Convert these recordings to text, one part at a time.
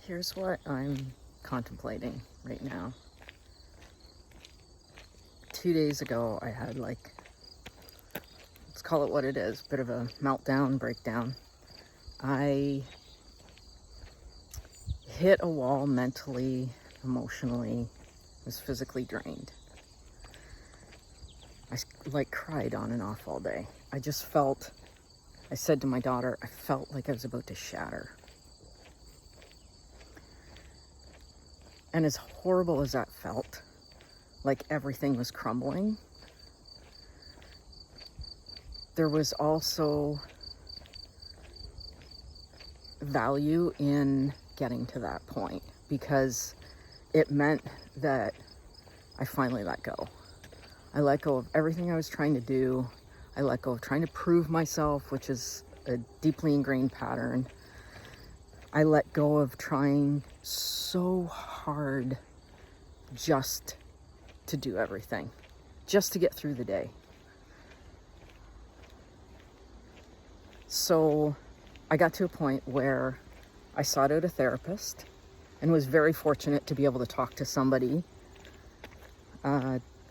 Here's what I'm contemplating right now. 2 days ago, I had let's call it what it is, bit of a meltdown, breakdown. I hit a wall mentally, emotionally, was physically drained. I cried on and off all day. I said to my daughter, I felt like I was about to shatter. And as horrible as that felt, like everything was crumbling, there was also value in getting to that point because it meant that I finally let go. I let go of everything I was trying to do. I let go of trying to prove myself, which is a deeply ingrained pattern. I let go of trying so hard just to do everything, just to get through the day. So I got to a point where I sought out a therapist and was very fortunate to be able to talk to somebody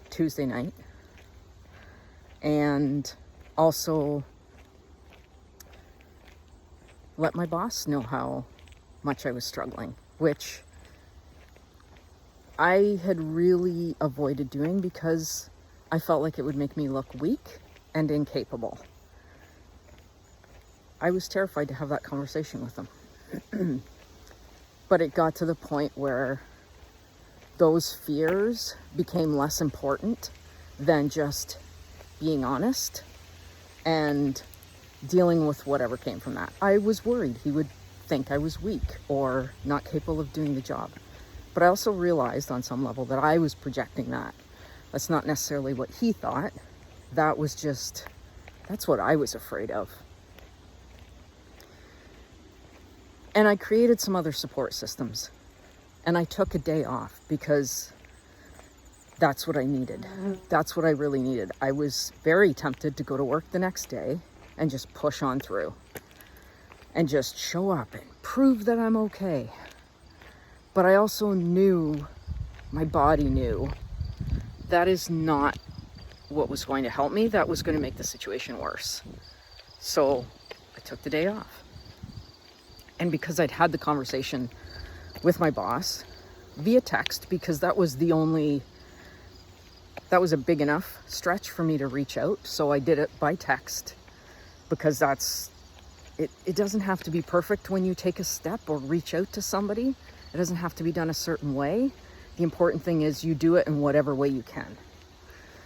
Tuesday night, and also let my boss know how much I was struggling, which I had really avoided doing because I felt like it would make me look weak and incapable. I was terrified to have that conversation with him. But it got to the point where those fears became less important than just being honest and dealing with whatever came from that. I was worried he would think I was weak or not capable of doing the job. But I also realized on some level that I was projecting that. That's not necessarily what he thought. That's what I was afraid of. And I created some other support systems. And I took a day off because that's what I needed. That's what I really needed. I was very tempted to go to work the next day and just push on through and just show up and prove that I'm okay. But I also knew, my body knew, that is not what was going to help me. That was going to make the situation worse. So I took the day off. And because I'd had the conversation with my boss via text, because that was a big enough stretch for me to reach out. So I did it by text because it doesn't have to be perfect when you take a step or reach out to somebody. It doesn't have to be done a certain way. The important thing is you do it in whatever way you can.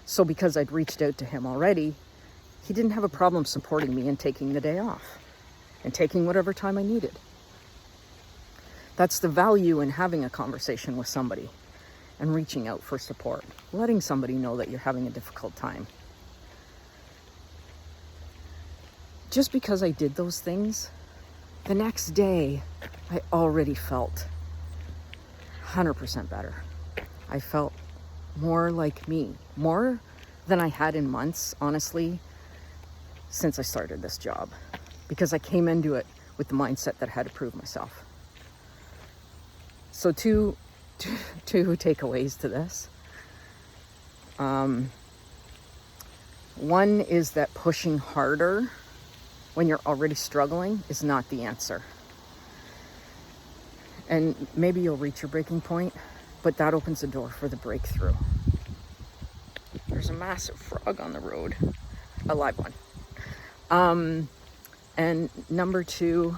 So because I'd reached out to him already, he didn't have a problem supporting me and taking the day off and taking whatever time I needed. That's the value in having a conversation with somebody and reaching out for support, letting somebody know that you're having a difficult time. Just because I did those things, the next day I already felt 100% better. I felt more like me, more than I had in months, honestly, since I started this job, because I came into it with the mindset that I had to prove myself. So two takeaways to this. One is that pushing harder when you're already struggling is not the answer. And maybe you'll reach your breaking point, but that opens the door for the breakthrough. There's a massive frog on the road, a live one. And number two,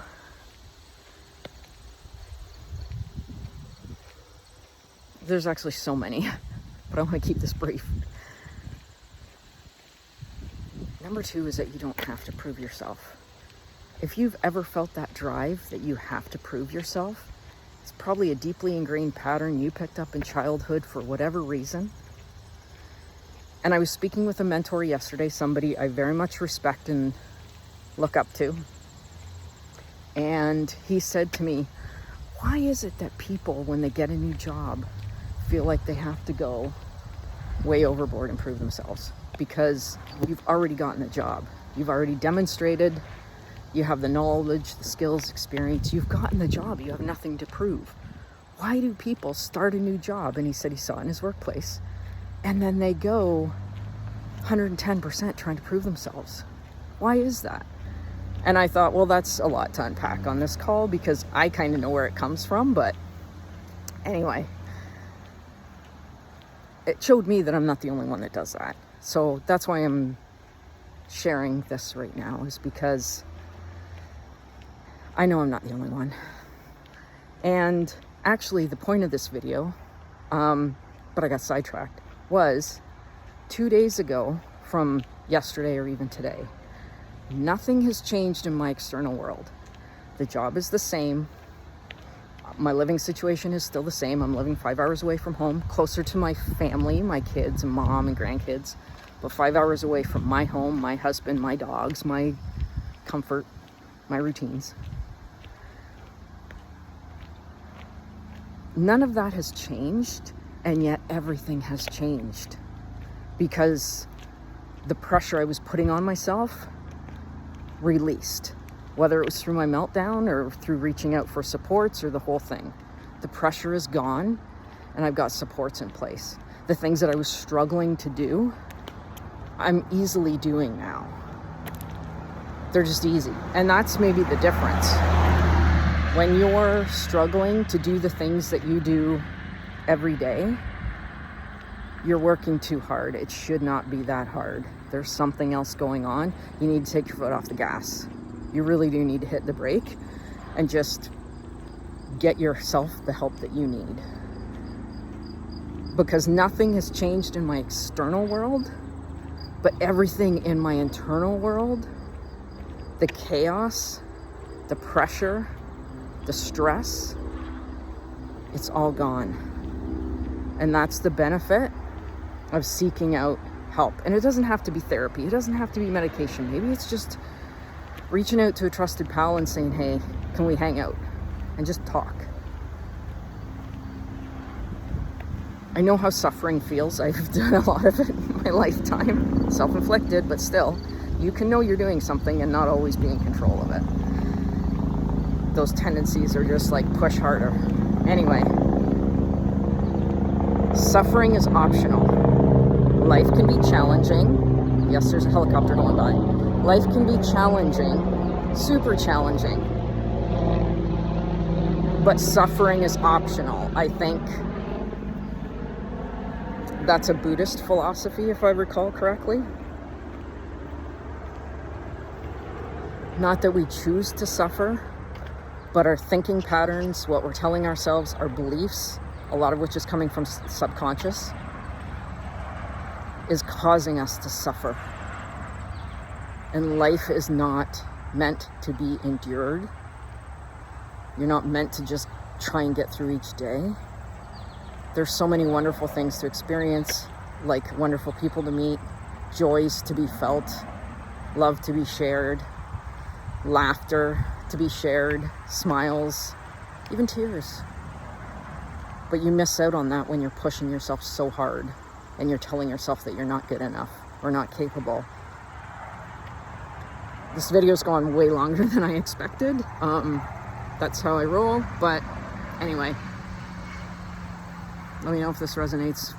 there's actually so many, but I want to keep this brief. Number two is that you don't have to prove yourself. If you've ever felt that drive that you have to prove yourself, it's probably a deeply ingrained pattern you picked up in childhood for whatever reason. And I was speaking with a mentor yesterday, somebody I very much respect and look up to. And he said to me, why is it that people, when they get a new job, feel like they have to go way overboard and prove themselves? Because you've already gotten a job. You've already demonstrated You have the knowledge, the skills, experience. You've gotten the job. You have nothing to prove. Why do people start a new job? And he said he saw it in his workplace. And then they go 110% trying to prove themselves. Why is that? And I thought, well, that's a lot to unpack on this call because I kind of know where it comes from. But anyway, it showed me that I'm not the only one that does that. So that's why I'm sharing this right now, is because I know I'm not the only one. And actually, the point of this video, but I got sidetracked, was 2 days ago from yesterday or even today. Nothing has changed in my external world. The job is the same. My living situation is still the same. I'm living 5 hours away from home, closer to my family, my kids and mom and grandkids, but 5 hours away from my home, my husband, my dogs, my comfort, my routines. None of that has changed, and yet everything has changed because the pressure I was putting on myself released, whether it was through my meltdown or through reaching out for supports or the whole thing. The pressure is gone, and I've got supports in place. The things that I was struggling to do, I'm easily doing now. They're just easy, and that's maybe the difference. When you're struggling to do the things that you do every day, you're working too hard. It should not be that hard. There's something else going on. You need to take your foot off the gas. You really do need to hit the brake and just get yourself the help that you need. Because nothing has changed in my external world, but everything in my internal world, the chaos, the pressure, the stress, it's all gone. And that's the benefit of seeking out help. And it doesn't have to be therapy. It doesn't have to be medication. Maybe it's just reaching out to a trusted pal and saying, hey, can we hang out and just talk? I know how suffering feels. I've done a lot of it in my lifetime, self-inflicted, but still, you can know you're doing something and not always be in control of it. Those tendencies are just like push harder. Anyway, suffering is optional. Life can be challenging. Yes, there's a helicopter going by. Life can be challenging, super challenging. But suffering is optional. I think that's a Buddhist philosophy, if I recall correctly. Not that we choose to suffer, but our thinking patterns, what we're telling ourselves, our beliefs, a lot of which is coming from subconscious, is causing us to suffer. And life is not meant to be endured. You're not meant to just try and get through each day. There's so many wonderful things to experience, like wonderful people to meet, joys to be felt, love to be shared, laughter to be shared, smiles, even tears. But you miss out on that when you're pushing yourself so hard and you're telling yourself that you're not good enough or not capable. This video's gone way longer than I expected. That's how I roll, but anyway, let me know if this resonates.